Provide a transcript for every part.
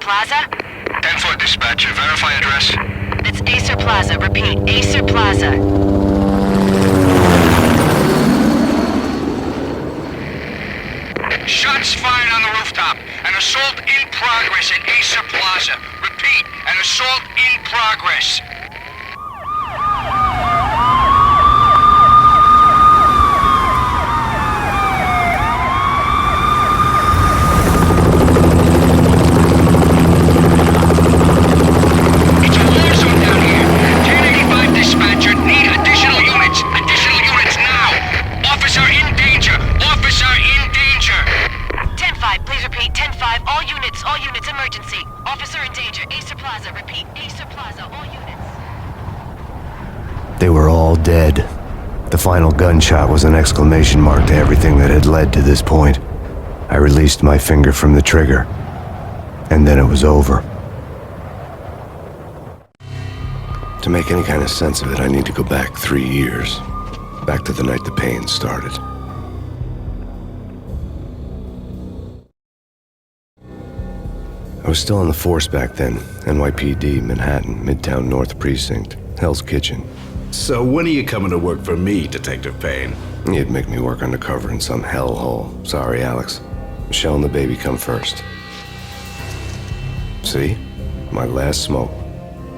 Plaza? 10-4 dispatcher, verify address. It's Acer Plaza. Repeat, Acer Plaza. Shots fired on the rooftop. An assault in progress at Acer Plaza. Repeat, an assault in progress. It's a war zone down here. 1085 dispatcher, need additional units. Additional units now. Officer in danger. Officer in danger. 10-5, please repeat. 10-5, all units, emergency. Officer in danger, Acer Plaza. Repeat, Acer Plaza, all units. They were all dead. The final gunshot was an exclamation mark to everything that had led to this point. I released my finger from the trigger, and then it was over. To make any kind of sense of it, I need to go back 3 years. Back to the night the pain started. I was still on the force back then. NYPD, Manhattan, Midtown North Precinct, Hell's Kitchen. So when are you coming to work for me, Detective Payne? You'd make me work undercover in some hellhole. Sorry, Alex. Michelle and the baby come first. See? My last smoke.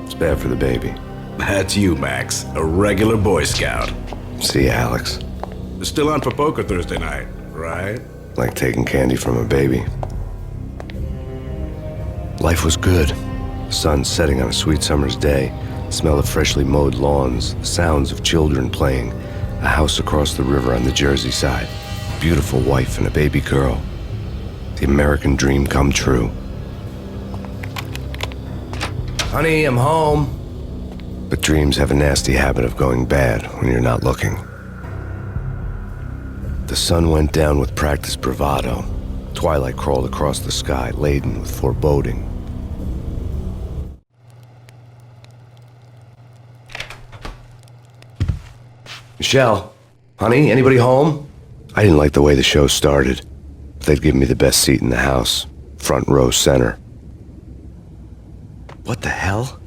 It's bad for the baby. That's you, Max. A regular Boy Scout. See, Alex. Still on for poker Thursday night, right? Like taking candy from a baby. Life was good. The sun setting on a sweet summer's day. The smell of freshly mowed lawns. The sounds of children playing. A house across the river on the Jersey side. Beautiful wife and a baby girl. The American dream come true. Honey, I'm home. But dreams have a nasty habit of going bad when you're not looking. The sun went down with practiced bravado. Twilight crawled across the sky, laden with foreboding. Michelle, honey, anybody home? I didn't like the way the show started. They'd give me the best seat in the house, front row center. What the hell?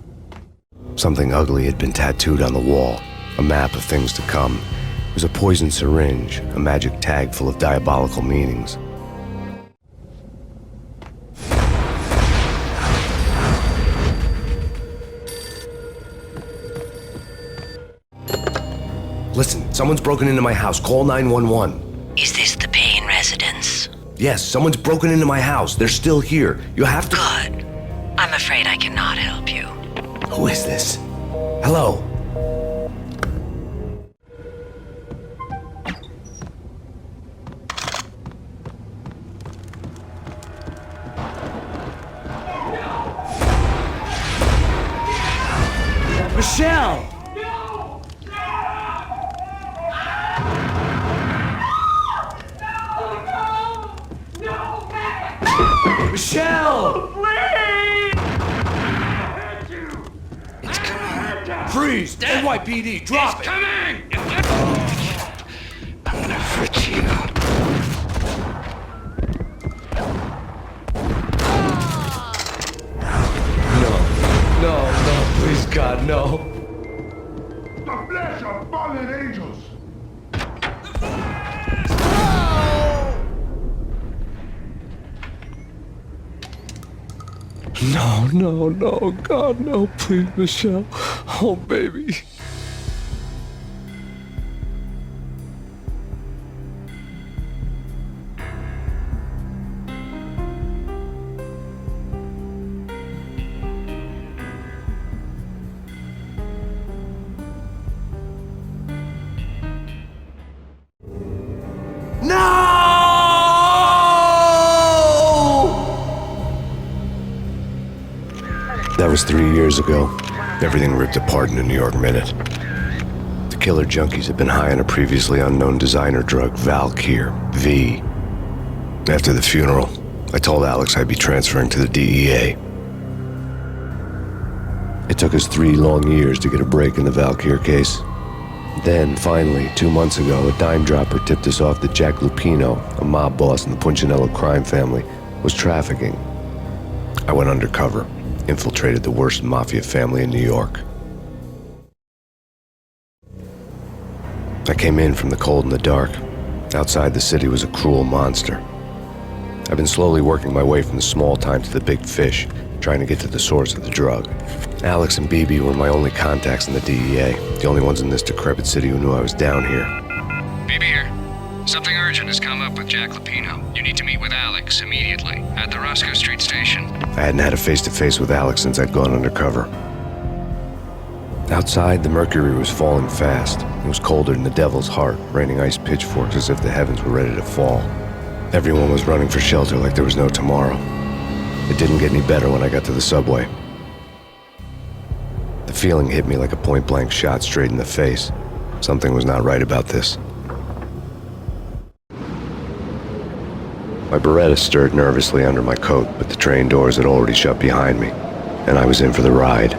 Something ugly had been tattooed on the wall, a map of things to come. It was a poison syringe, a magic tag full of diabolical meanings. Listen, someone's broken into my house. Call 911. Is this the Payne residence? Yes, someone's broken into my house. They're still here. You have to... Good. I'm afraid I cannot help you. Who is this? Hello? Michelle! Michelle! Please! It's coming. Freeze! NYPD, drop it! Coming! I'm gonna hurt you. No, please God, no. The flesh of fallen angels! No, God, no, please, Michelle. Oh, baby. That was 3 years ago. Everything ripped apart in a New York minute. The killer junkies had been high on a previously unknown designer drug, Valkyr, V. After the funeral, I told Alex I'd be transferring to the DEA. It took us 3 long years to get a break in the Valkyr case. Then, finally, 2 months ago, a dime dropper tipped us off that Jack Lupino, a mob boss in the Punchinello crime family, was trafficking I went undercover, infiltrated the worst mafia family in New York. I came in from the cold and the dark. Outside the city was a cruel monster. I've been slowly working my way from the small time to the big fish, trying to get to the source of the drug. Alex and BB were my only contacts in the DEA, the only ones in this decrepit city who knew I was down here. BB here. Something urgent has come up with Jack Lupino. You need to meet with Alex immediately at the Roscoe Street station. I hadn't had a face-to-face with Alex since I'd gone undercover. Outside, the mercury was falling fast. It was colder than the devil's heart, raining ice pitchforks as if the heavens were ready to fall. Everyone was running for shelter like there was no tomorrow. It didn't get any better when I got to the subway. The feeling hit me like a point-blank shot straight in the face. Something was not right about this. My Beretta stirred nervously under my coat, but the train doors had already shut behind me, and I was in for the ride.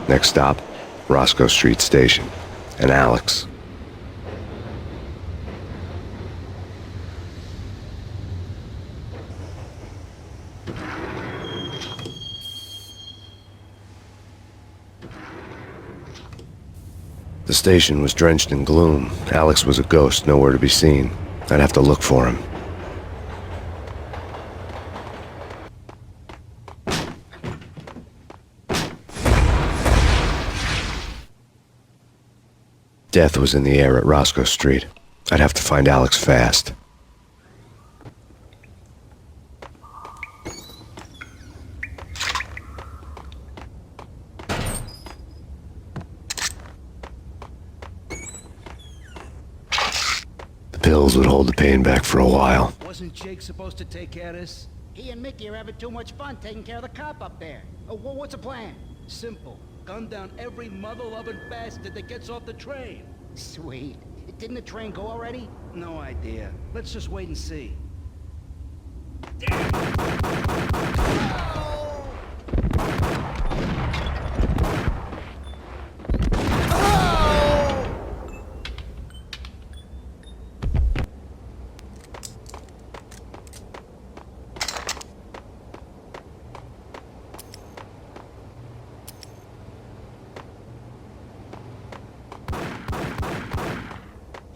Next stop, Roscoe Street Station, and Alex. The station was drenched in gloom. Alex was a ghost, nowhere to be seen. I'd have to look for him. Death was in the air at Roscoe Street. I'd have to find Alex fast. The pills would hold the pain back for a while. Wasn't Jake supposed to take care of this? He and Mickey are having too much fun taking care of the cop up there. Oh, what's the plan? Simple. Gun down every mother-loving bastard that gets off the train. Sweet. Didn't the train go already? No idea. Let's just wait and see.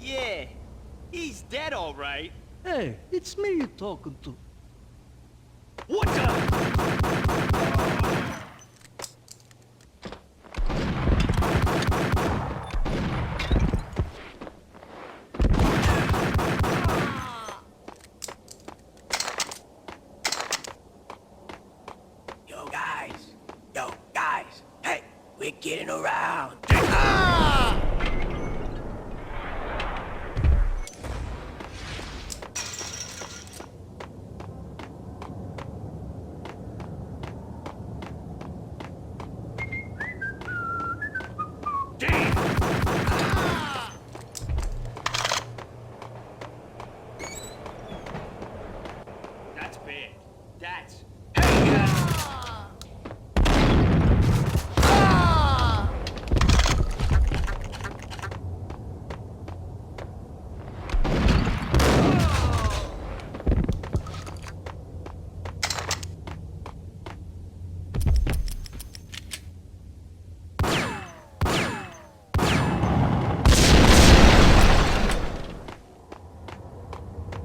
Yeah, he's dead, all right. Hey, it's me you're talking to. What the? Yo, guys, hey, we're getting around. That's bad. That's...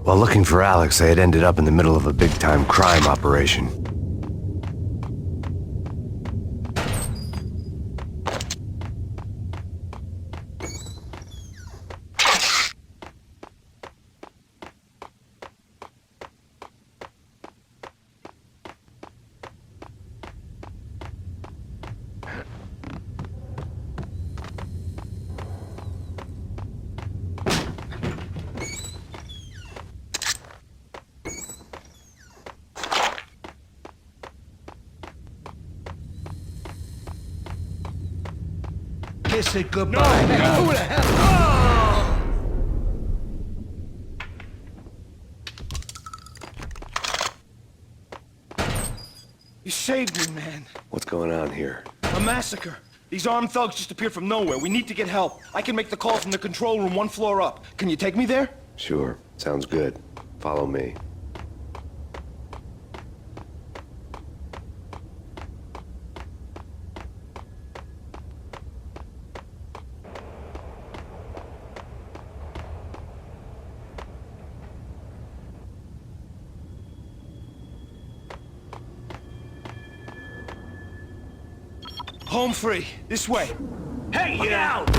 While looking for Alex, I had ended up in the middle of a big-time crime operation. Kiss it goodbye. Who the hell? You saved me, man. What's going on here? A massacre. These armed thugs just appeared from nowhere. We need to get help. I can make the call from the control room 1 floor up. Can you take me there? Sure, sounds good. Follow me. Home free. This way. Hey, Look out!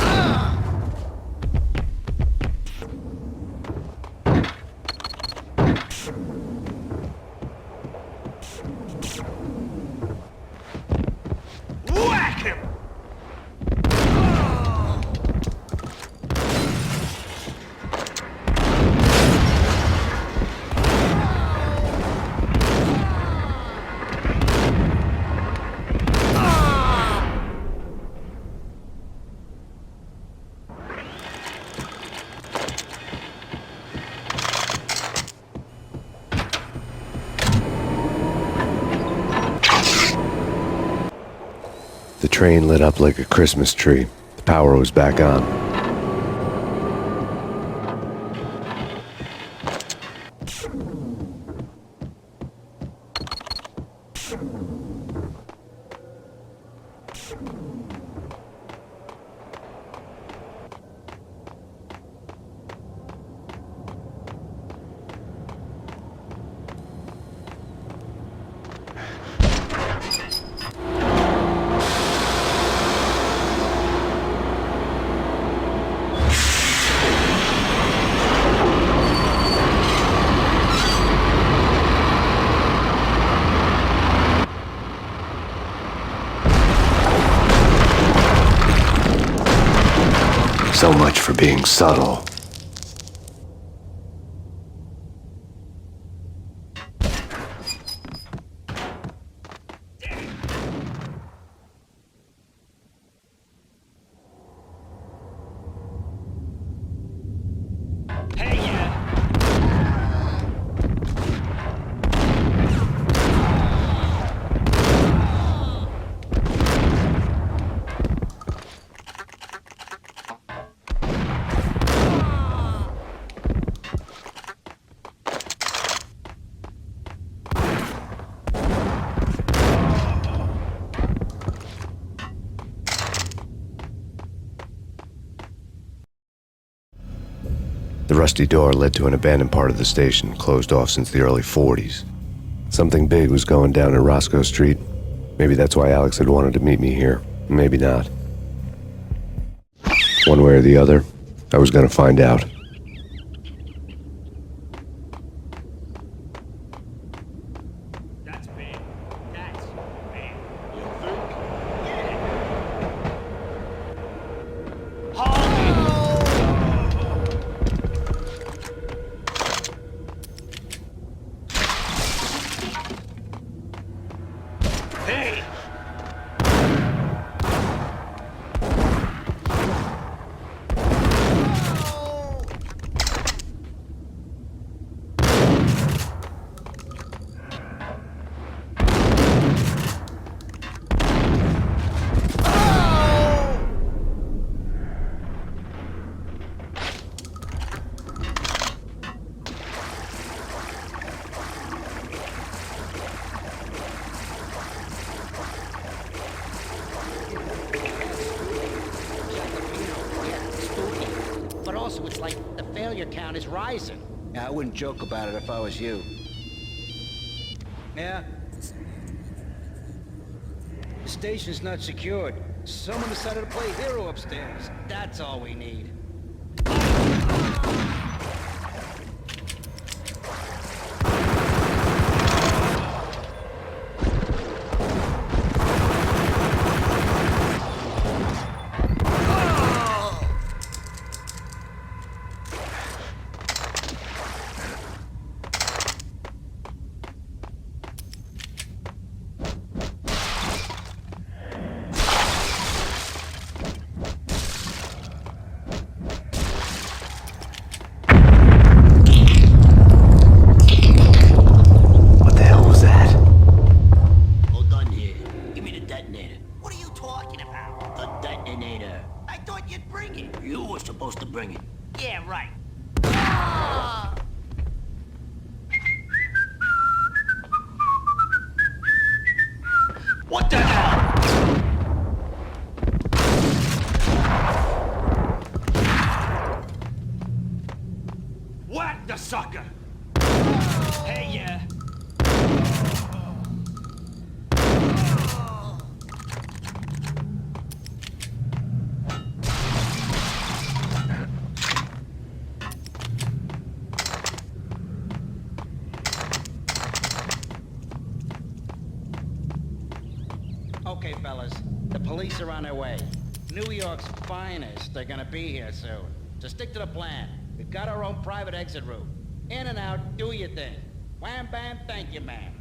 Whack him! The train lit up like a Christmas tree. The power was back on. So much for being subtle. Hey, yeah! The rusty door led to an abandoned part of the station, closed off since the early 40s. Something big was going down at Roscoe Street. Maybe that's why Alex had wanted to meet me here. Maybe not. One way or the other, I was gonna find out. That's bad. That's bad. You think? Yeah. Hold it! Hey! Yeah, spooky. But also, it's like the failure count is rising. Yeah, I wouldn't joke about it if I was you. Yeah? The station's not secured. Someone decided to play hero upstairs. That's all we need. What the hell was that? Hold on here. Give me the detonator. What are you talking about? The detonator. I thought you'd bring it. You were supposed to bring it. Yeah, right. What the hell? Whack the sucker! Hey, yeah! Okay, fellas. The police are on their way. New York's finest are gonna be here soon. So stick to the plan. We've got our own private exit route. In and out, do your thing. Wham bam, thank you, ma'am.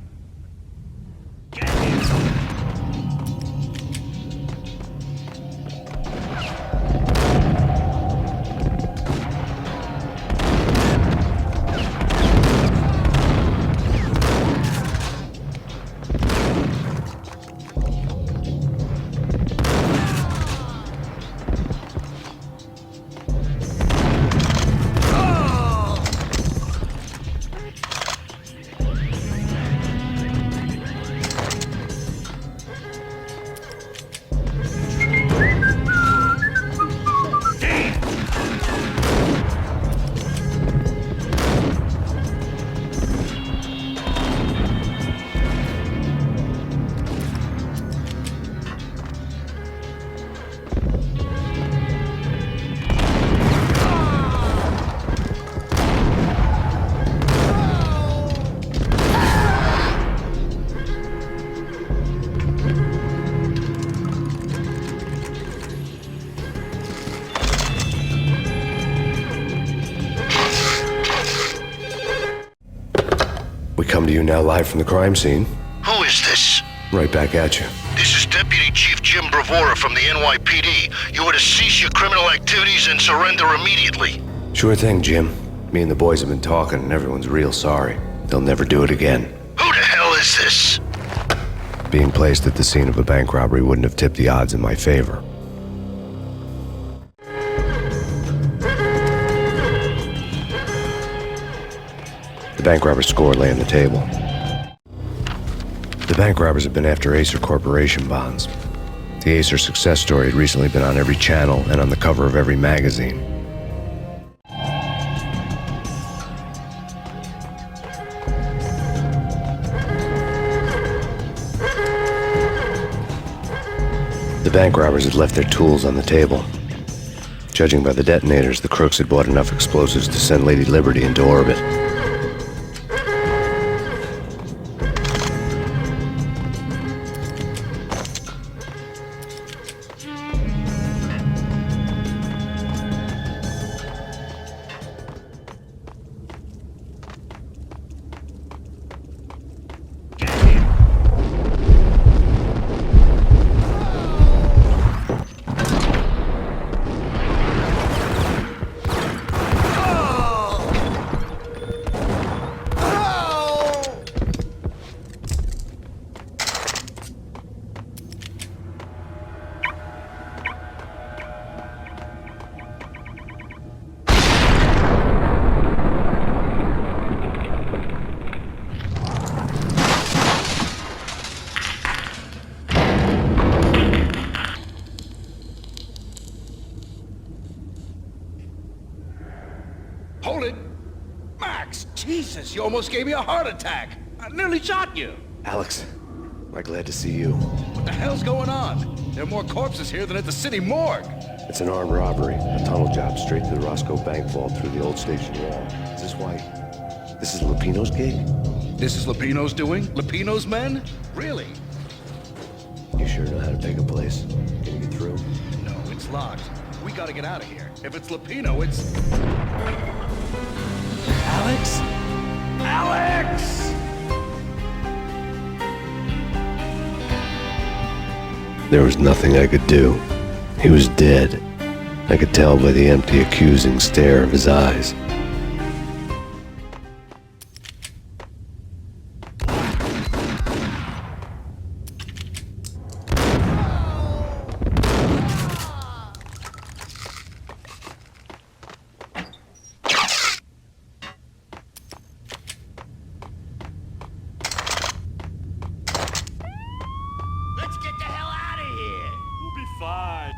We come to you now live from the crime scene. Who is this? Right back at you. This is Deputy Chief Jim Bravura from the NYPD. You are to cease your criminal activities and surrender immediately. Sure thing, Jim. Me and the boys have been talking and everyone's real sorry. They'll never do it again. Who the hell is this? Being placed at the scene of a bank robbery wouldn't have tipped the odds in my favor. The bank robber's score lay on the table. The bank robbers have been after Acer Corporation bonds. The Acer success story had recently been on every channel and on the cover of every magazine. The bank robbers had left their tools on the table. Judging by the detonators, the crooks had bought enough explosives to send Lady Liberty into orbit. Hold it! Max! Jesus, you almost gave me a heart attack! I nearly shot you! Alex, am I glad to see you. What the hell's going on? There are more corpses here than at the city morgue! It's an armed robbery, a tunnel job straight to the Roscoe Bank vault through the old station wall. Is this why? This is Lupino's gig? This is Lupino's doing? Lupino's men? Really? You sure know how to pick a place? Can you get through? No, it's locked. We gotta get out of here. If it's Lupino, it's... Alex? Alex! There was nothing I could do. He was dead. I could tell by the empty, accusing stare of his eyes. Let's get the hell out of here! We'll be fine.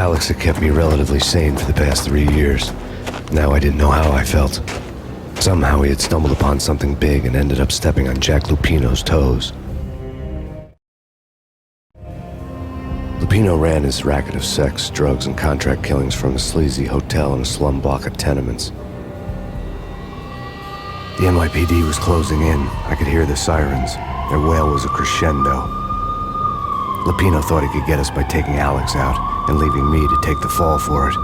Alex had kept me relatively sane for the past 3 years. Now I didn't know how I felt. Somehow he had stumbled upon something big and ended up stepping on Jack Lupino's toes. Lupino ran his racket of sex, drugs, and contract killings from a sleazy hotel in a slum block of tenements. The NYPD was closing in. I could hear the sirens. Their wail was a crescendo. Lupino thought he could get us by taking Alex out and leaving me to take the fall for it.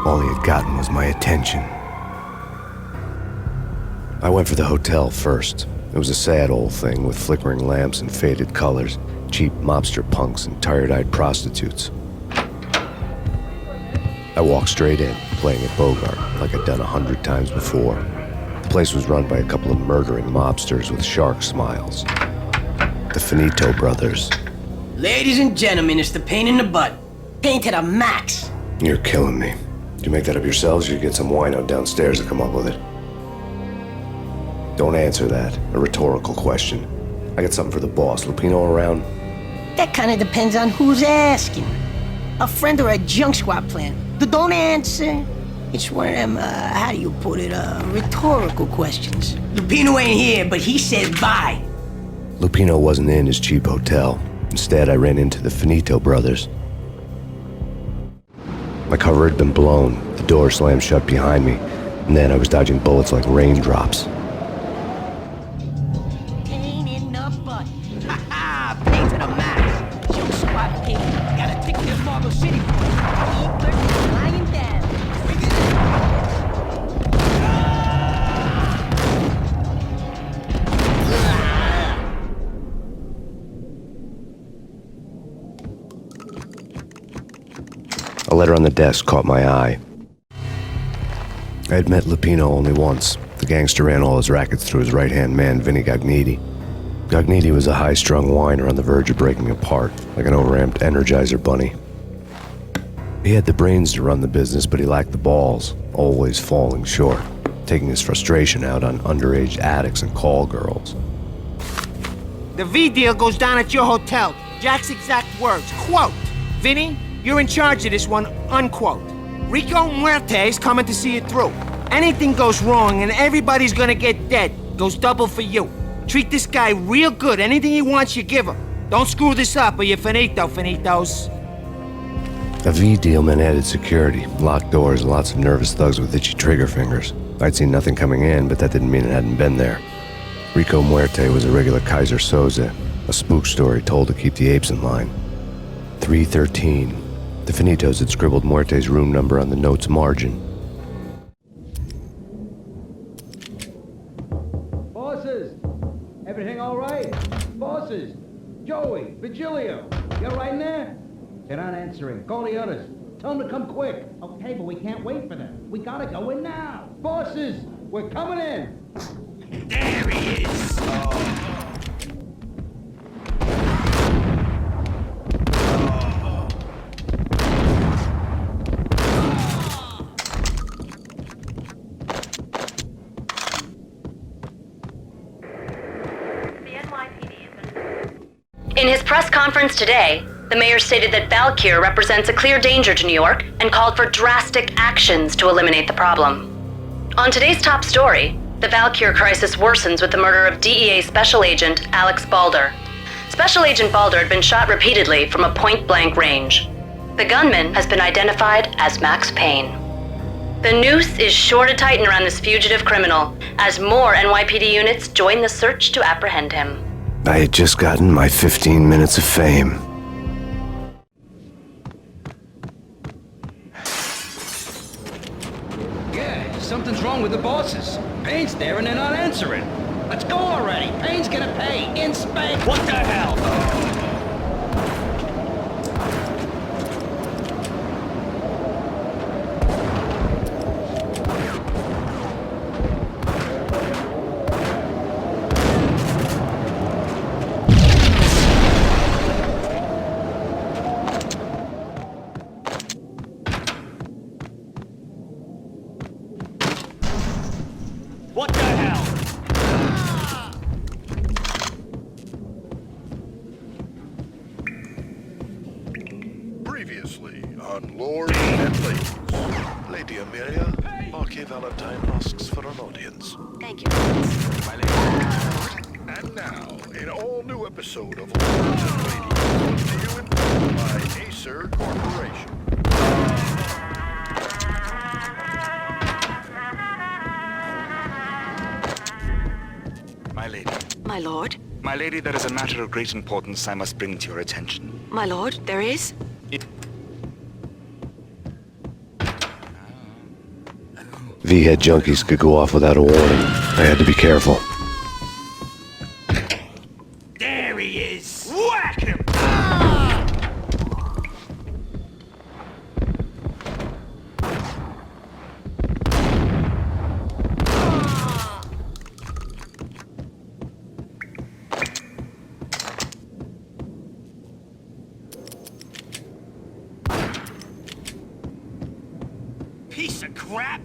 All he had gotten was my attention. I went for the hotel first. It was a sad old thing with flickering lamps and faded colors, cheap mobster punks and tired-eyed prostitutes. I walked straight in, playing at Bogart like I'd done 100 times before. The place was run by a couple of murdering mobsters with shark smiles. The Finito brothers. Ladies and gentlemen, it's the pain in the butt. Pain to the max. You're killing me. Did you make that up yourselves, or you get some wino downstairs to come up with it? Don't answer that. A rhetorical question. I got something for the boss. Lupino around? That kind of depends on who's asking. A friend or a junk squad plan. Don't answer. It's one of them, how do you put it, rhetorical questions. Lupino ain't here, but he said bye. Lupino wasn't in his cheap hotel. Instead, I ran into the Finito brothers. My cover had been blown. The door slammed shut behind me, and then I was dodging bullets like raindrops. Pain in the butt. Ha ha! Pain to the max. Junk squad pain. Gotta take this Marble City for it. Keep lying down. A letter on the desk caught my eye. I had met Lupino only once. The gangster ran all his rackets through his right-hand man, Vinny Gagniti. Gagniti was a high-strung whiner on the verge of breaking apart, like an overamped Energizer bunny. He had the brains to run the business, but he lacked the balls, always falling short, taking his frustration out on underage addicts and call girls. The V deal goes down at your hotel. Jack's exact words, quote, Vinny, you're in charge of this one, unquote. Rico Muerte's coming to see it through. Anything goes wrong and everybody's gonna get dead. Goes double for you. Treat this guy real good. Anything he wants, you give him. Don't screw this up or you're finito, finitos. A V deal meant added security, locked doors, and lots of nervous thugs with itchy trigger fingers. I'd seen nothing coming in, but that didn't mean it hadn't been there. Rico Muerte was a regular Kaiser Soze, a spook story told to keep the apes in line. 313. The Finitos had scribbled Muerte's room number on the note's margin. Bosses! Everything all right? Bosses! Joey, Vigilio, you right in there? They're not answering. Call the others. Tell them to come quick. Okay, but we can't wait for them. We gotta go in now. Bosses, we're coming in. There he is. In his press conference today, the mayor stated that Valkyr represents a clear danger to New York and called for drastic actions to eliminate the problem. On today's top story, the Valkyr crisis worsens with the murder of DEA Special Agent Alex Balder. Special Agent Balder had been shot repeatedly from a point-blank range. The gunman has been identified as Max Payne. The noose is sure to tighten around this fugitive criminal as more NYPD units join the search to apprehend him. I had just gotten my 15 minutes of fame. Yeah, something's wrong with the bosses. Payne's there and they're not answering. Let's go already. Payne's gonna pay in Spain. What the hell? What the hell? Previously on lords and ladies. Lady Amelia, Marquis Valentine asks for an audience. Thank you. And now, an all-new episode of Lords and Ladies, brought to you in part by Acer Corporation. My lady. My lord? My lady, there is a matter of great importance I must bring to your attention. My lord, there is? V-head junkies could go off without a warning. I had to be careful. There he is! Whack him! Piece of crap!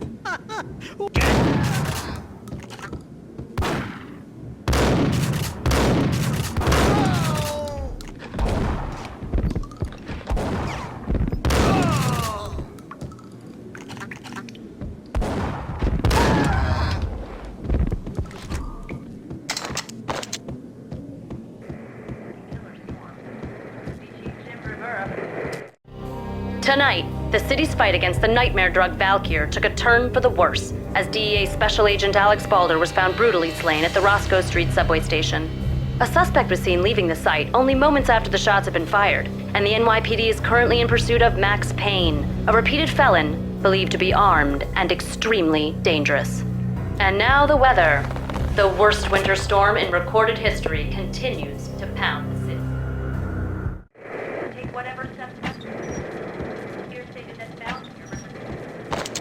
Tonight, the city's fight against the nightmare drug Valkyr took a turn for the worse as DEA Special Agent Alex Balder was found brutally slain at the Roscoe Street subway station. A suspect was seen leaving the site only moments after the shots had been fired, and the NYPD is currently in pursuit of Max Payne, a repeated felon believed to be armed and extremely dangerous. And now the weather. The worst winter storm in recorded history continues to pound the city. Take whatever steps necessary. Here stated that Valkyr represents...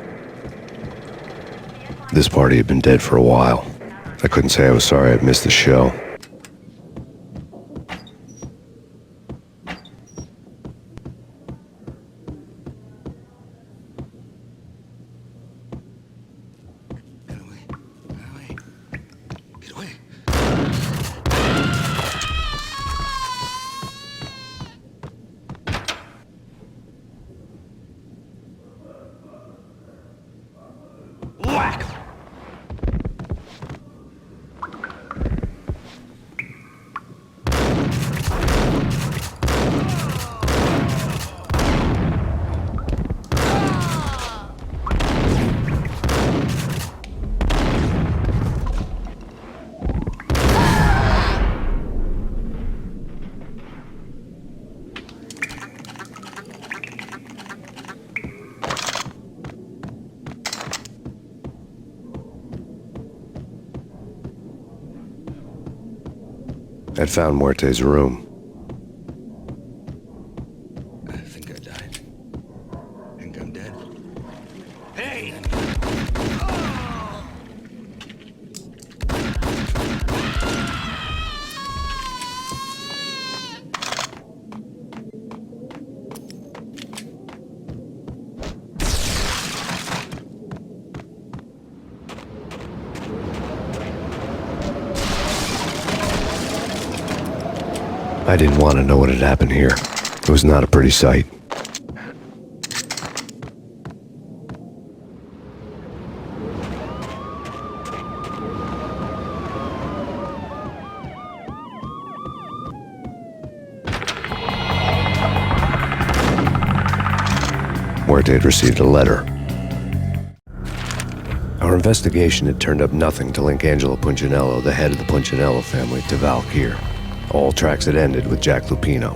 This party had been dead for a while. I couldn't say I was sorry I'd missed the show. Whack! I'd found Muerte's room. I think I died. Think I'm dead. Hey! I didn't want to know what had happened here. It was not a pretty sight. Muerte had received a letter. Our investigation had turned up nothing to link Angelo Punchinello, the head of the Punchinello family, to Valkyr. All tracks had ended with Jack Lupino.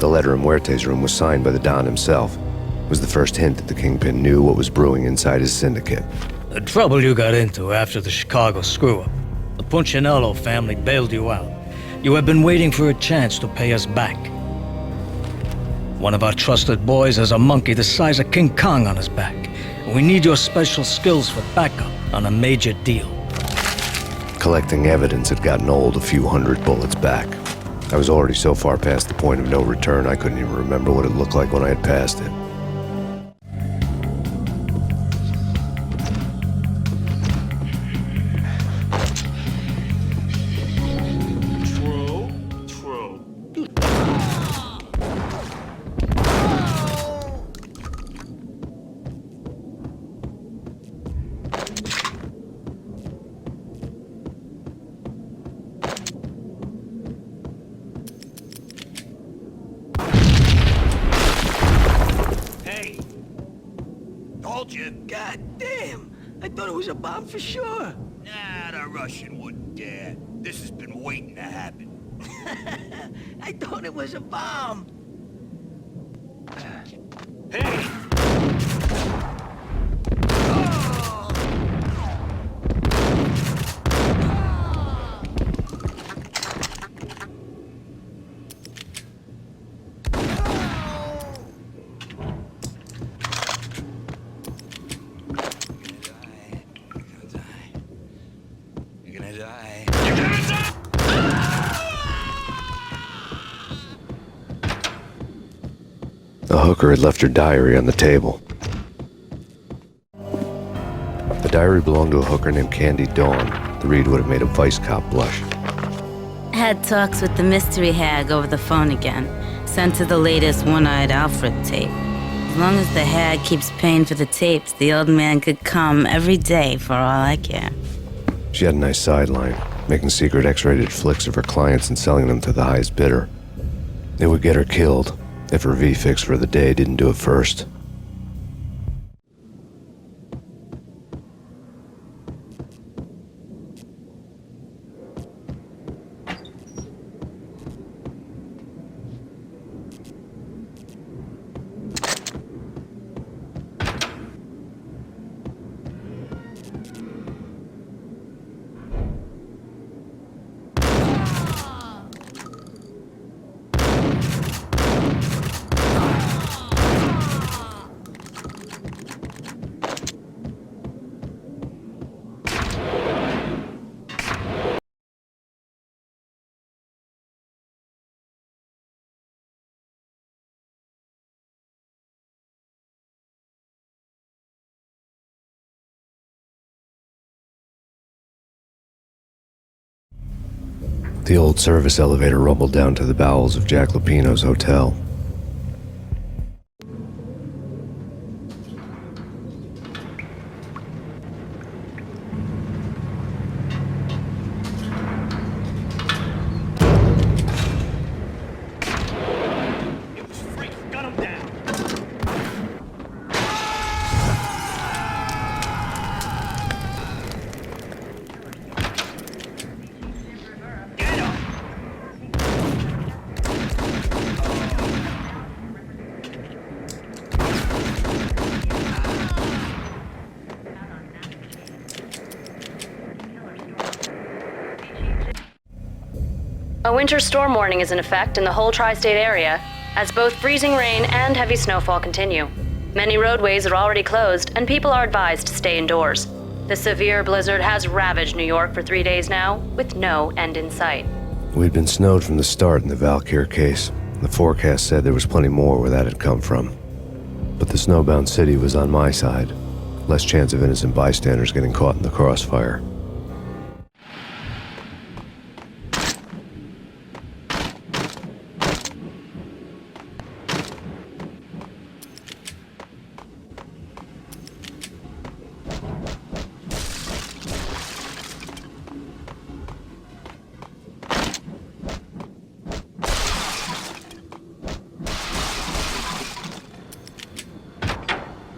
The letter in Muerte's room was signed by the Don himself. It was the first hint that the Kingpin knew what was brewing inside his syndicate. The trouble you got into after the Chicago screw-up. The Punchinello family bailed you out. You have been waiting for a chance to pay us back. One of our trusted boys has a monkey the size of King Kong on his back. And we need your special skills for backup on a major deal. Collecting evidence had gotten old a few hundred bullets back. I was already so far past the point of no return I couldn't even remember what it looked like when I had passed it. I thought it was a bomb for sure. Nah, the Russian wouldn't dare. This has been waiting to happen. I thought it was a bomb. Hey! The hooker had left her diary on the table. The diary belonged to a hooker named Candy Dawn. The read would have made a vice cop blush. Had talks with the mystery hag over the phone again. Sent her the latest One-Eyed Alfred tape. As long as the hag keeps paying for the tapes, the old man could come every day for all I care. She had a nice sideline, making secret X-rated flicks of her clients and selling them to the highest bidder. It would get her killed if her V-fix for the day didn't do it first. The old service elevator rumbled down to the bowels of Jack Lupino's hotel. A winter storm warning is in effect in the whole tri-state area, as both freezing rain and heavy snowfall continue. Many roadways are already closed, and people are advised to stay indoors. The severe blizzard has ravaged New York for 3 days now, with no end in sight. We'd been snowed from the start in the Valkyr case. The forecast said there was plenty more where that had come from. But the snowbound city was on my side. Less chance of innocent bystanders getting caught in the crossfire.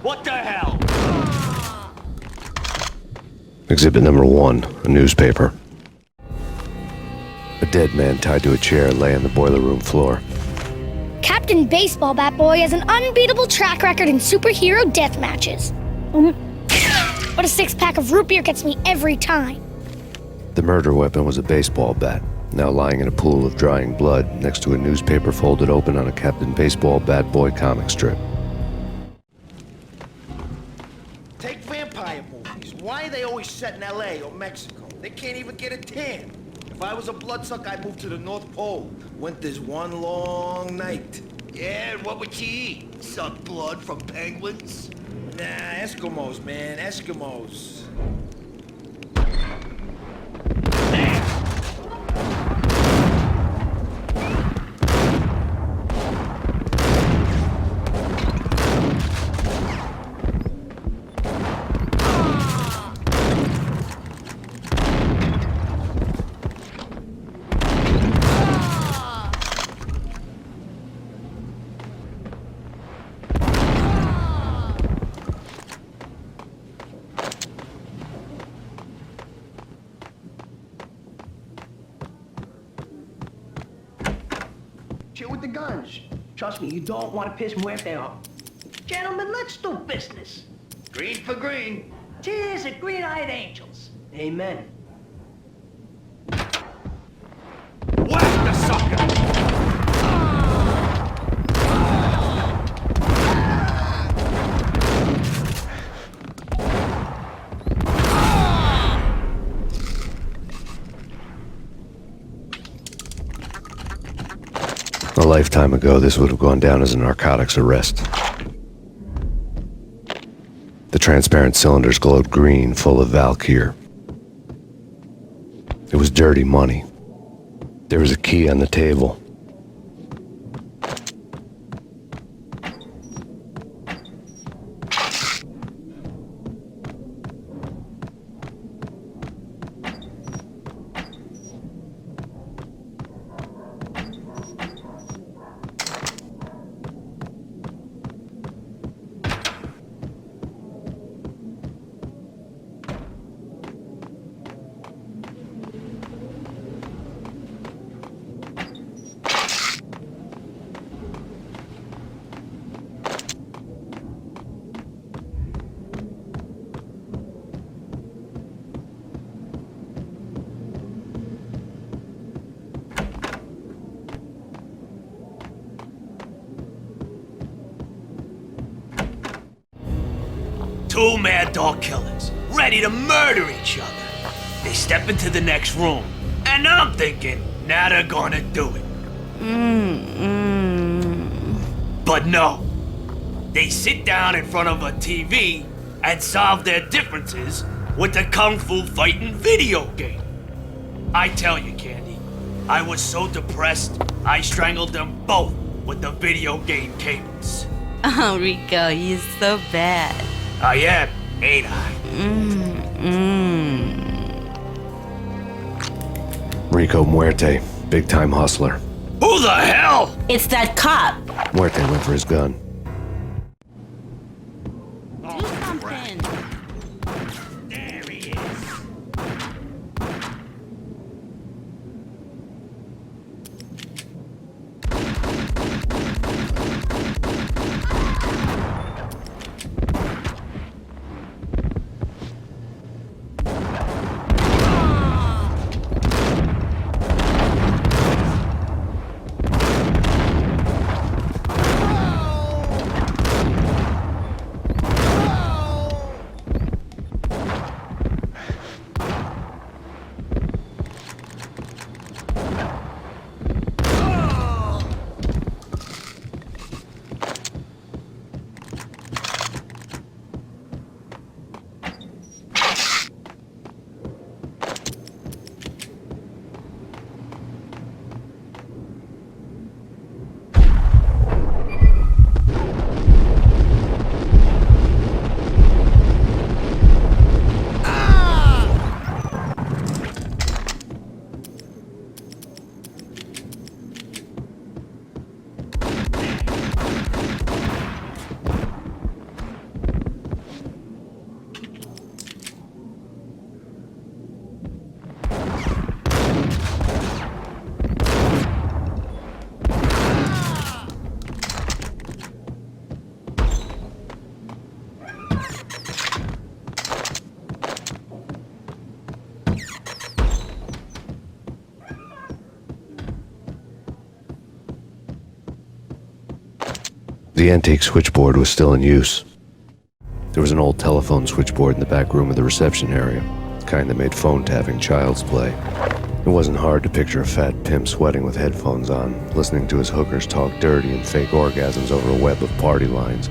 What the hell? Exhibit number 1, a newspaper. A dead man tied to a chair lay on the boiler room floor. Captain Baseball Bat Boy has an unbeatable track record in superhero death matches. But a 6-pack of root beer gets me every time. The murder weapon was a baseball bat, now lying in a pool of drying blood next to a newspaper folded open on a Captain Baseball Bat Boy comic strip. Take vampire movies. Why are they always set in LA or Mexico? They can't even get a tan. If I was a bloodsucker, I'd move to the North Pole. Winter's one long night. Yeah, and what would you eat? Suck blood from penguins? Nah, Eskimos, man, Eskimos. with the guns. Trust me, you don't want to piss Muerte off. Gentlemen, let's do business. Green for green. Tears of green-eyed angels. Amen. Whack the sucker! A lifetime ago, this would have gone down as a narcotics arrest. The transparent cylinders glowed green, full of Valkyr. It was dirty money. There was a key on the table. Two mad dog killers, ready to murder each other. They step into the next room, and I'm thinking, now they're gonna do it. But no. They sit down in front of a TV and solve their differences with the Kung Fu fighting video game. I tell you, Candy, I was so depressed, I strangled them both with the video game cables. Oh, Rico, you're so bad. I am, ain't I? Rico Muerte, big-time hustler. Who the hell? It's that cop. Muerte went for his gun. Do something. There he is. The antique switchboard was still in use. There was an old telephone switchboard in the back room of the reception area, the kind that made phone tapping child's play. It wasn't hard to picture a fat pimp sweating with headphones on, listening to his hookers talk dirty and fake orgasms over a web of party lines,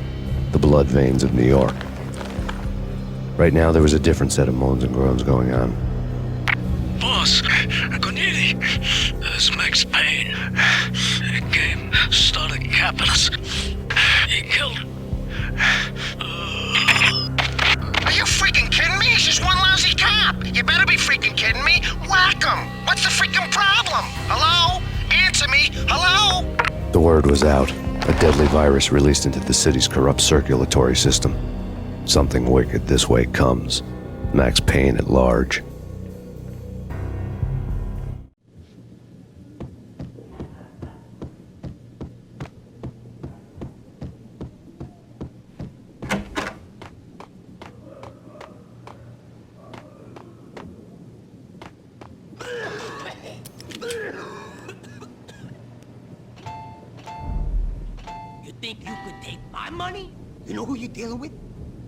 the blood veins of New York. Right now, there was a different set of moans and groans going on. Boss, Corneli, it's Max Payne. He came, started capping us. He killed... Are you freaking kidding me? He's just one lousy cop. You better be freaking kidding me. Whack him. What's the freaking problem? Hello? Answer me. Hello? The word was out. A deadly virus released into the city's corrupt circulatory system. Something wicked this way comes. Max Payne at large. money? You know who you're dealing with?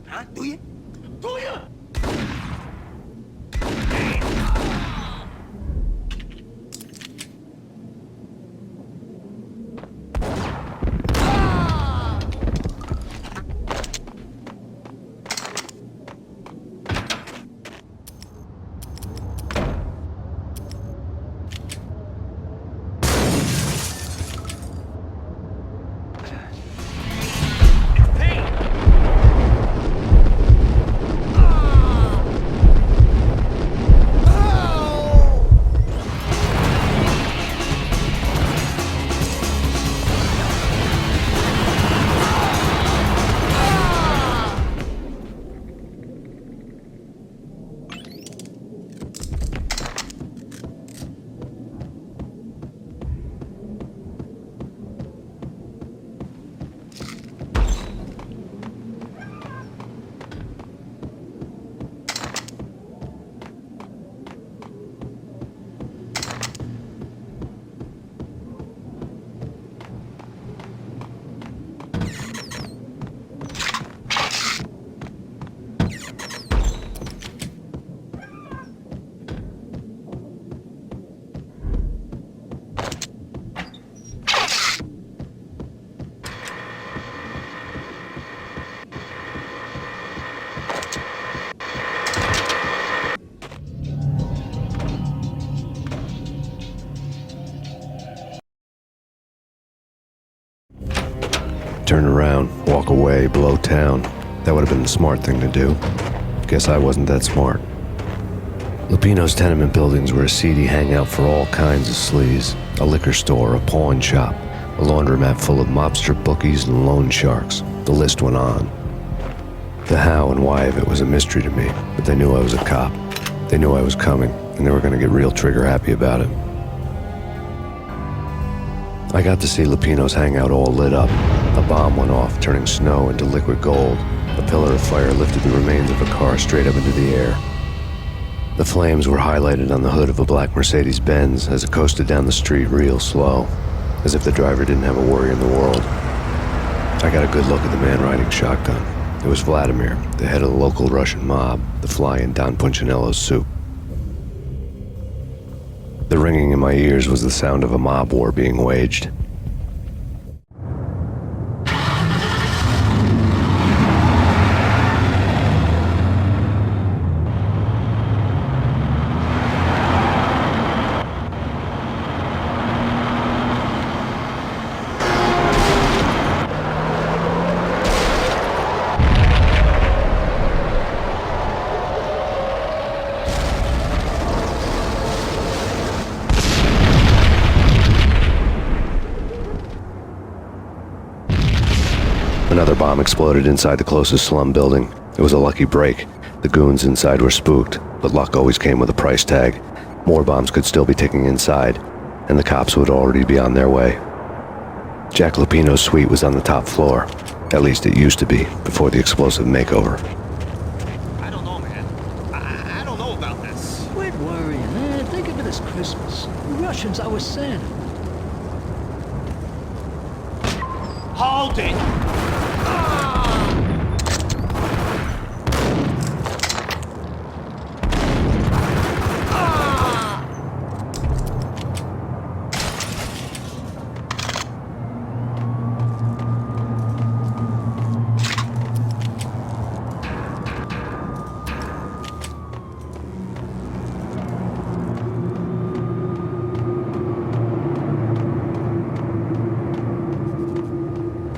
Huh? Do you? Do you? Turn around, walk away, blow town. That would have been the smart thing to do. Guess I wasn't that smart. Lupino's tenement buildings were a seedy hangout for all kinds of sleaze. A liquor store, a pawn shop, a laundromat full of mobster bookies and loan sharks. The list went on. The how and why of it was a mystery to me, but they knew I was a cop. They knew I was coming, and they were going to get real trigger happy about it. I got to see Lupino's hangout all lit up. A bomb went off, turning snow into liquid gold. A pillar of fire lifted the remains of a car straight up into the air. The flames were highlighted on the hood of a black Mercedes-Benz as it coasted down the street real slow, as if the driver didn't have a worry in the world. I got a good look at the man riding shotgun. It was Vladimir, the head of the local Russian mob, the fly in Don Punchinello's soup. The ringing in my ears was the sound of a mob war being waged. Another bomb exploded inside the closest slum building. It was a lucky break. The goons inside were spooked, but luck always came with a price tag. More bombs could still be ticking inside, and the cops would already be on their way. Jack Lupino's suite was on the top floor. At least it used to be, before the explosive makeover. I don't know, man. I don't know about this. Quit worrying, man. Think of it as Christmas. The Russians, I was Santa. Hold it!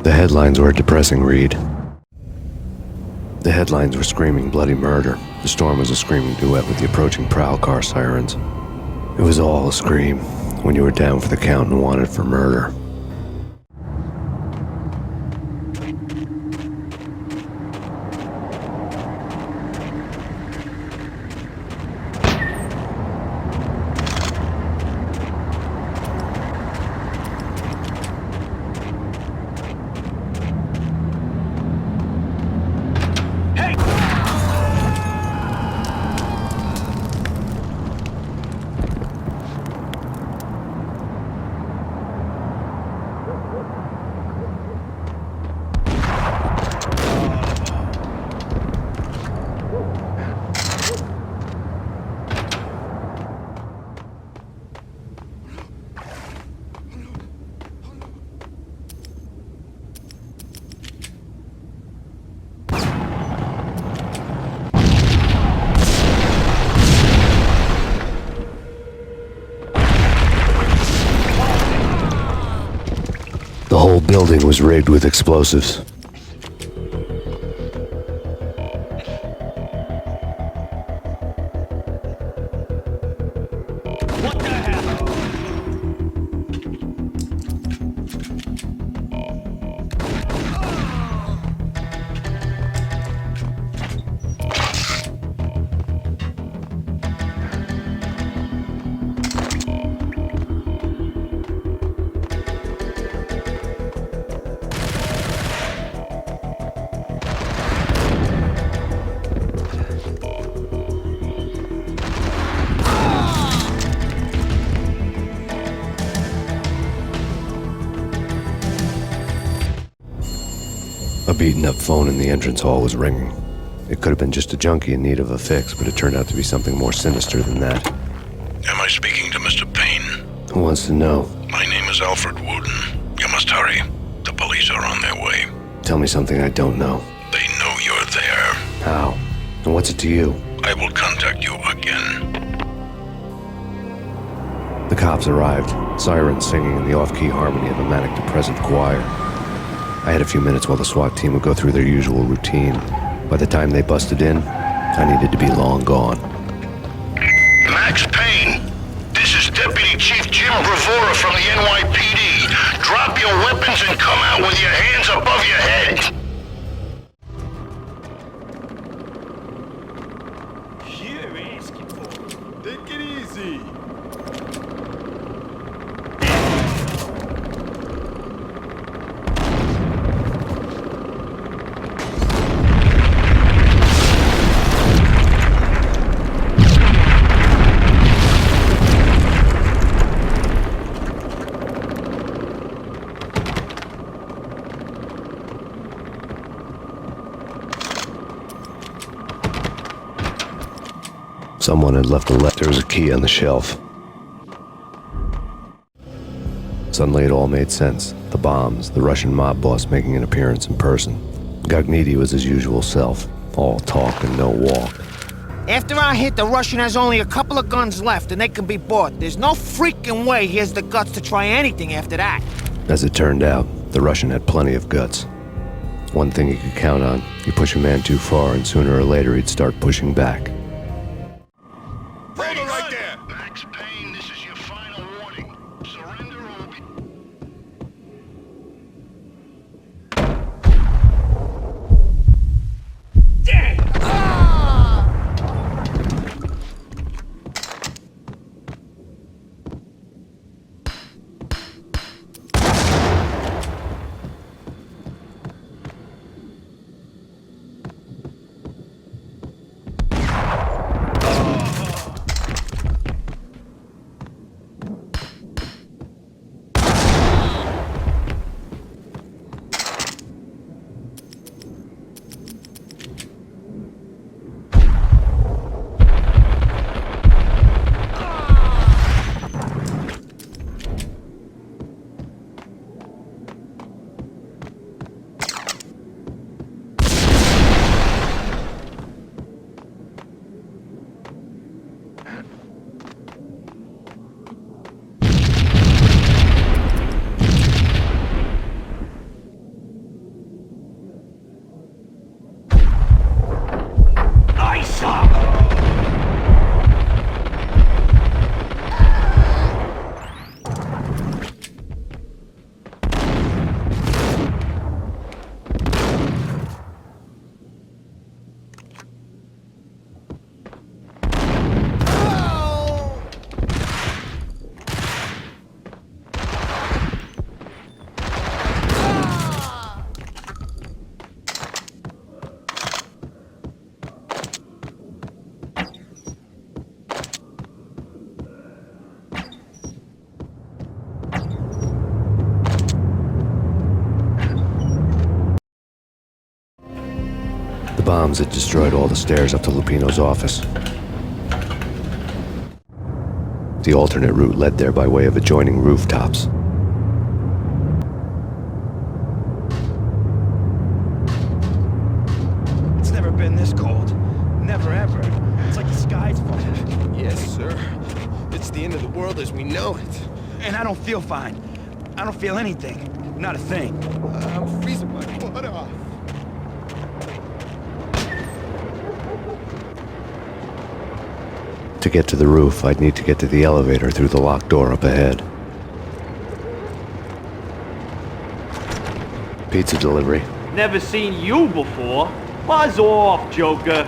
The headlines were a depressing read. The headlines were screaming bloody murder. The storm was a screaming duet with the approaching prowl car sirens. It was all a scream when you were down for the count and wanted for murder. building was rigged with explosives. A beaten-up phone in the entrance hall was ringing. It could have been just a junkie in need of a fix, but it turned out to be something more sinister than that. Am I speaking to Mr. Payne? Who wants to know? My name is Alfred Wooden. You must hurry. The police are on their way. Tell me something I don't know. They know you're there. How? And what's it to you? I will contact you again. The cops arrived, sirens singing in the off-key harmony of a manic-depressive choir. I had a few minutes while the SWAT team would go through their usual routine. By the time they busted in, I needed to be long gone. Max Payne, this is Deputy Chief Jim Bravura from the NYPD. Drop your weapons and come out with your hands above your head. You're asking for it. Take it easy. Someone had left a letter. There was a key on the shelf. Suddenly it all made sense. The bombs, the Russian mob boss making an appearance in person. Gognitti was his usual self. All talk and no walk. After our hit, the Russian has only a couple of guns left and they can be bought. There's no freaking way he has the guts to try anything after that. As it turned out, the Russian had plenty of guts. One thing you could count on, you push a man too far and sooner or later he'd start pushing back. Hold it right there! Max Payne, this is your final warning. Surrender or be... The bombs had destroyed all the stairs up to Lupino's office. The alternate route led there by way of adjoining rooftops. It's never been this cold. Never ever. It's like the sky's falling. Yes, sir. It's the end of the world as we know it. And I don't feel fine. I don't feel anything. Not a thing. I'm freezing my butt off. To get to the roof, I'd need to get to the elevator through the locked door up ahead. Pizza delivery. Never seen you before. Buzz off, Joker.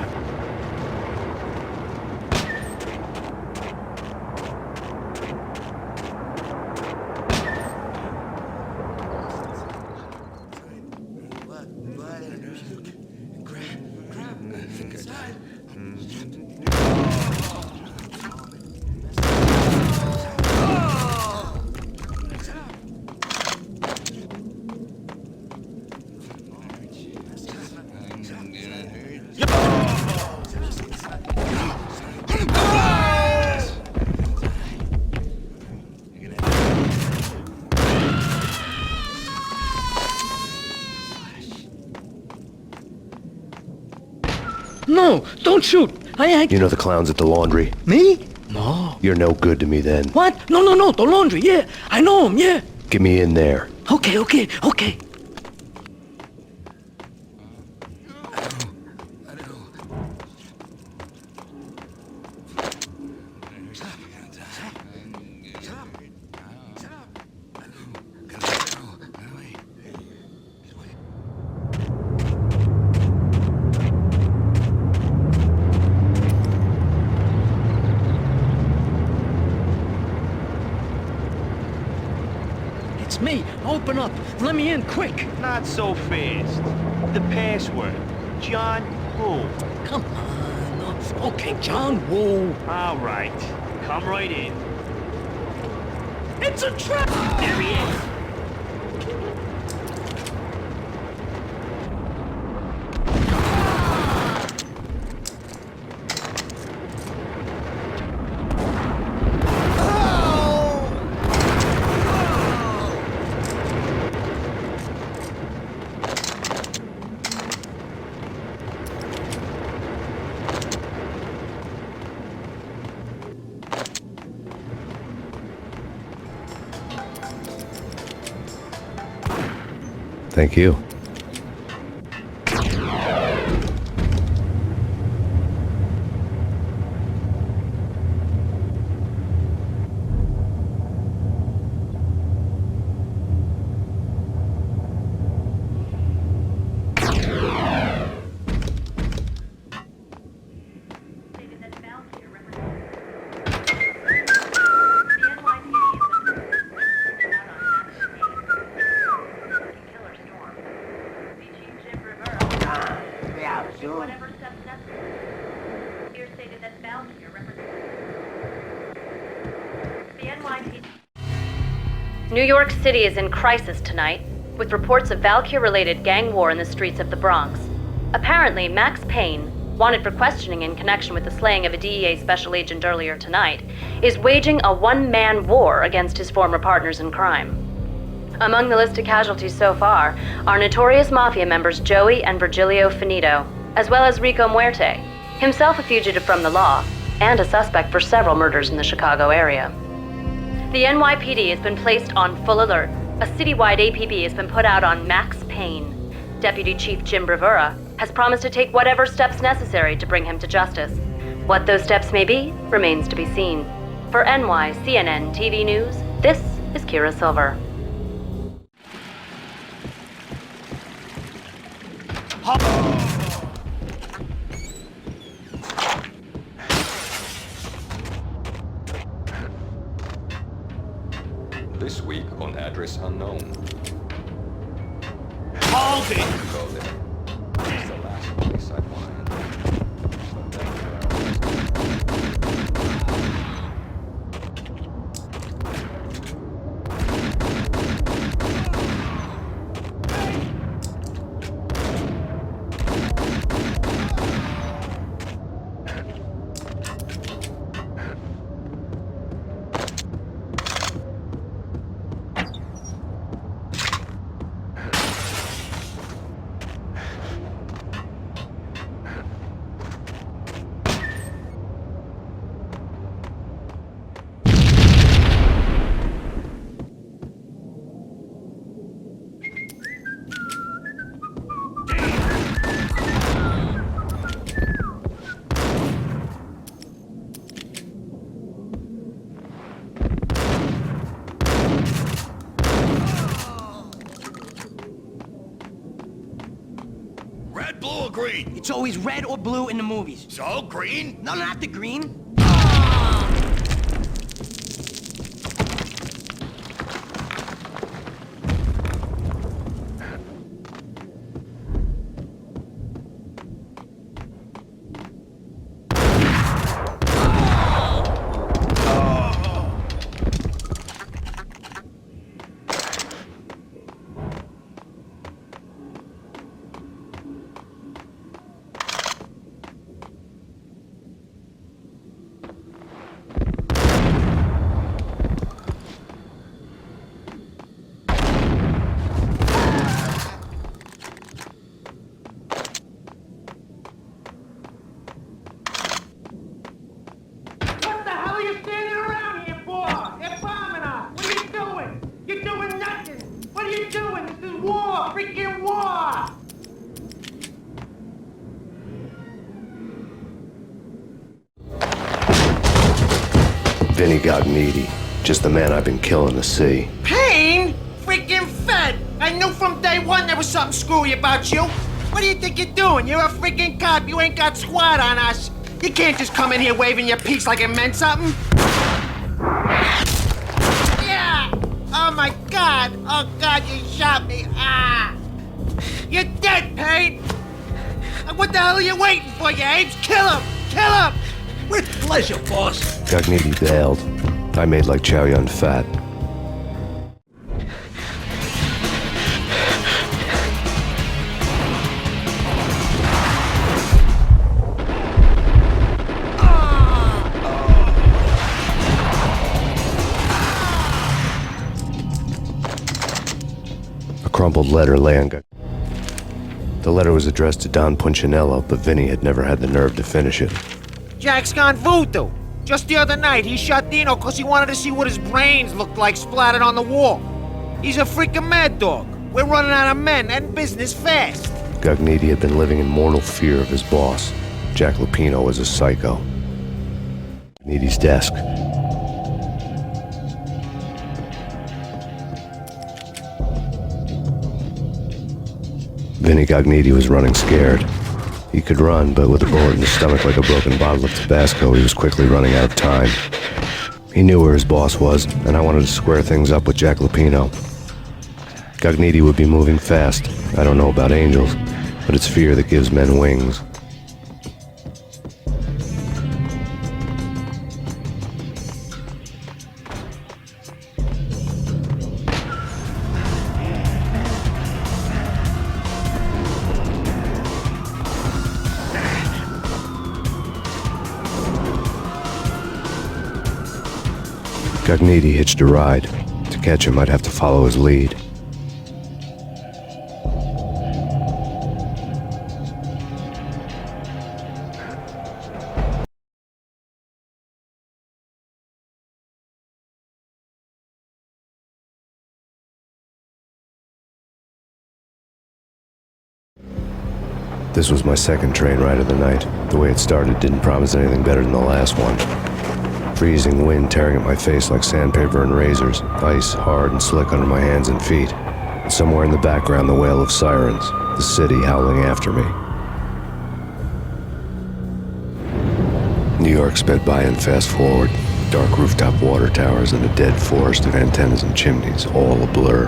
No, don't shoot. You know the clowns at the laundry? Me? No. You're no good to me then. What? No, the laundry, yeah. I know him, yeah. Get me in there. Okay. It's me. Open up. Let me in, quick. Not so fast. The password. John Woo. Come on. Okay, John Woo. All right. Come right in. It's a trap! There he is. Thank you. New York City is in crisis tonight, with reports of Valkyr-related gang war in the streets of the Bronx. Apparently, Max Payne, wanted for questioning in connection with the slaying of a DEA special agent earlier tonight, is waging a one-man war against his former partners in crime. Among the list of casualties so far are notorious mafia members Joey and Virgilio Finito, as well as Rico Muerte, himself a fugitive from the law, and a suspect for several murders in the Chicago area. The NYPD has been placed on full alert. A citywide APB has been put out on Max Payne. Deputy Chief Jim Bravura has promised to take whatever steps necessary to bring him to justice. What those steps may be remains to be seen. For NYCNN TV News, this is Kira Silver. This week on Address Unknown. Hold it! Go there. It's the last place I find. green? It's always red or blue in the movies. So, green? No, not the green. What the hell are you standing around here for? They're bombing us. What are you doing? You're doing nothing. What are you doing? This is war. Freaking war. Vinny Gognitti, just the man I've been killing to see. Payne? Freaking Fed. I knew from day one there was something screwy about you. What do you think you're doing? You're a freaking cop. You ain't got squad on us. You can't just come in here waving your piece like it meant something. Yeah! Oh my God! Oh God, you shot me! Ah! You're dead, Payne! What the hell are you waiting for, you apes? Kill him! Kill him! With pleasure, boss. Gognitti bailed. I made like Chow Yun Fat. A crumpled letter lay on Gognitti. The letter was addressed to Don Punchinello, but Vinny had never had the nerve to finish it. Jack's gone voodoo. Just the other night, he shot Dino because he wanted to see what his brains looked like splattered on the wall. He's a freaking mad dog. We're running out of men and business fast. Gognitti had been living in mortal fear of his boss. Jack Lupino was a psycho. Gognitti's desk. Vinny Gognitti was running scared. He could run, but with a bullet in his stomach like a broken bottle of Tabasco, he was quickly running out of time. He knew where his boss was, and I wanted to square things up with Jack Lupino. Gognitti would be moving fast. I don't know about angels, but it's fear that gives men wings. Gognitti hitched a ride. To catch him, I'd have to follow his lead. This was my second train ride of the night. The way it started didn't promise anything better than the last one. Freezing wind tearing at my face like sandpaper and razors, ice hard and slick under my hands and feet. And somewhere in the background, the wail of sirens, the city howling after me. New York sped by in fast forward, dark rooftop water towers and a dead forest of antennas and chimneys, all a blur.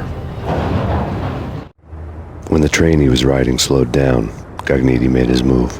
When the train he was riding slowed down, Gognitti made his move.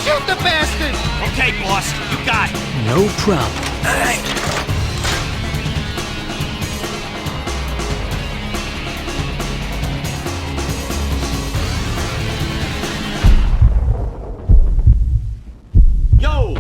Shoot the bastard! Okay, boss, you got it. No problem. All right. Yo!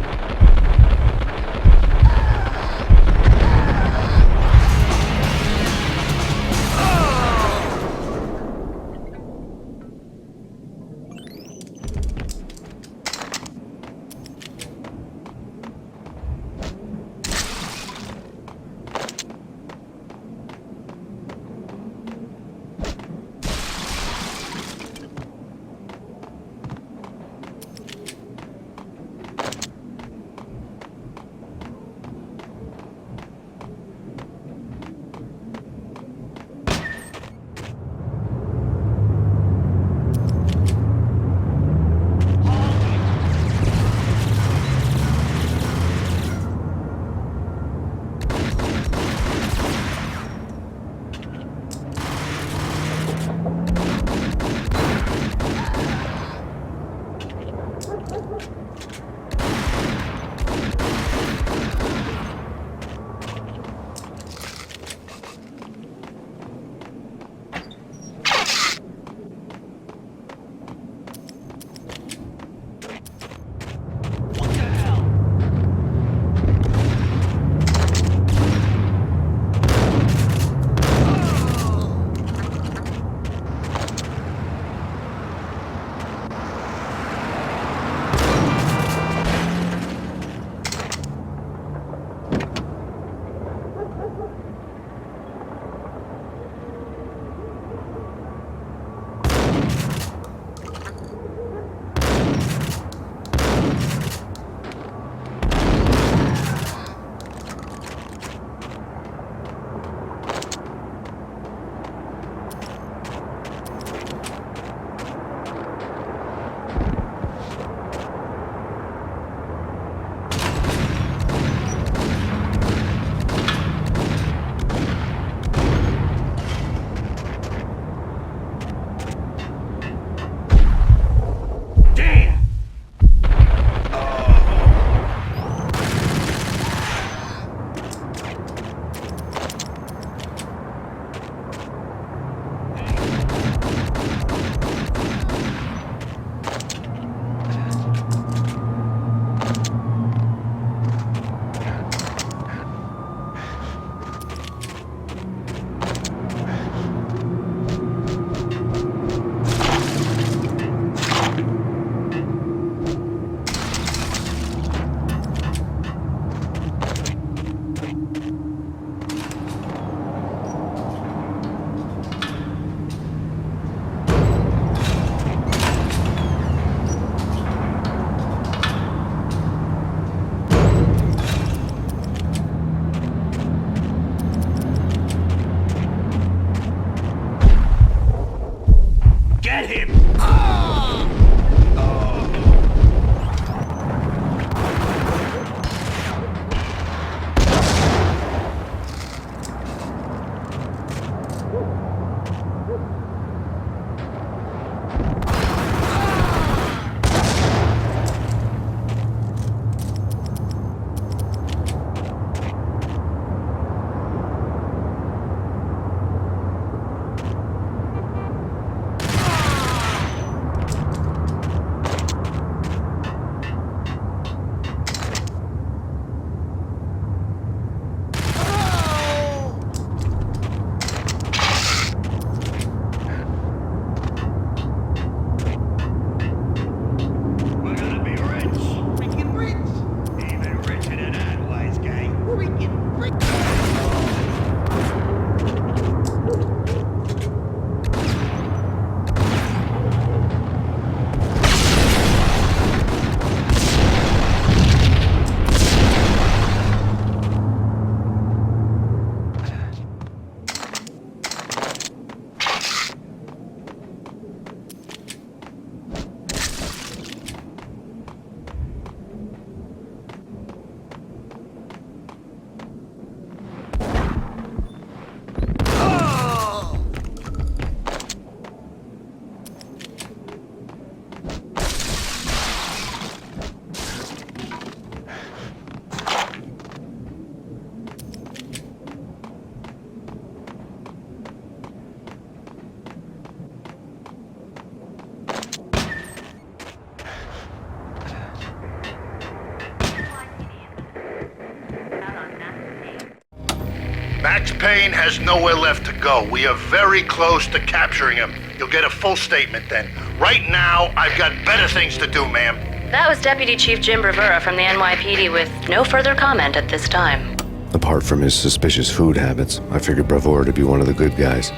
Max Payne has nowhere left to go. We are very close to capturing him. You'll get a full statement then. Right now, I've got better things to do, ma'am. That was Deputy Chief Jim Rivera from the NYPD with no further comment at this time. Apart from his suspicious food habits, I figured Bravura to be one of the good guys.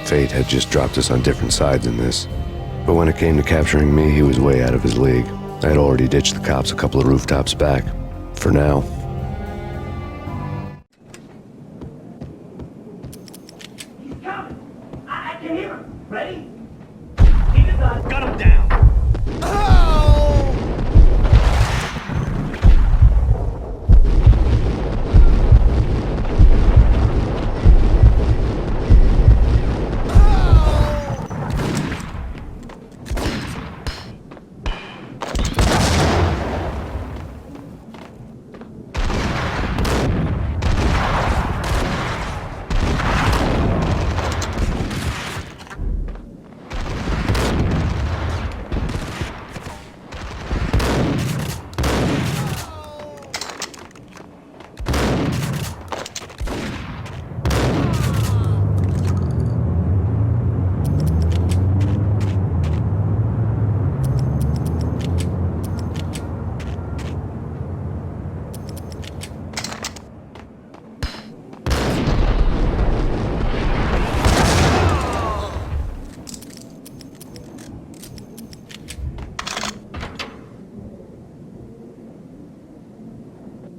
Fate had just dropped us on different sides in this. But when it came to capturing me, he was way out of his league. I had already ditched the cops a couple of rooftops back. For now. He's coming. I can hear him. Ready? Keep his eyes. Gun him down.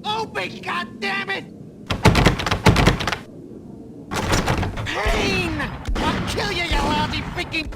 Open, goddammit! Payne! I'll kill you, you lousy freaking...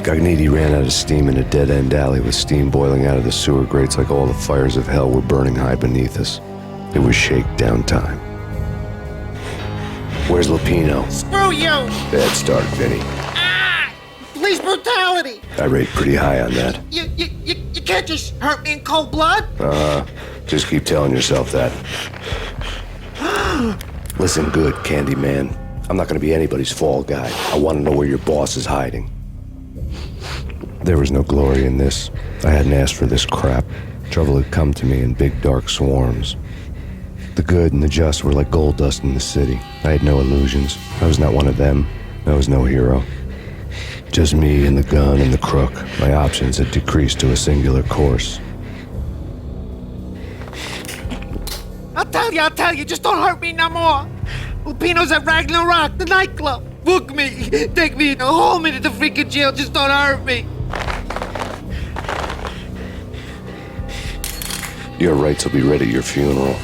Gagniti ran out of steam in a dead-end alley with steam boiling out of the sewer grates like all the fires of hell were burning high beneath us. It was shakedown time. Where's Lupino? Screw you! Bad start, Vinny. Ah! Police brutality! I rate pretty high on that. You can't just hurt me in cold blood? Just keep telling yourself that. Listen good, Candyman. I'm not gonna be anybody's fall guy. I wanna know where your boss is hiding. There was no glory in this. I hadn't asked for this crap. Trouble had come to me in big dark swarms. The good and the just were like gold dust in the city. I had no illusions. I was not one of them. I was no hero. Just me and the gun and the crook. My options had decreased to a singular course. I'll tell you, just don't hurt me no more. Lupino's at Ragnarok, the nightclub. Book me, take me, hold me to the freaking jail, just don't hurt me. Your rights will be ready at your funeral.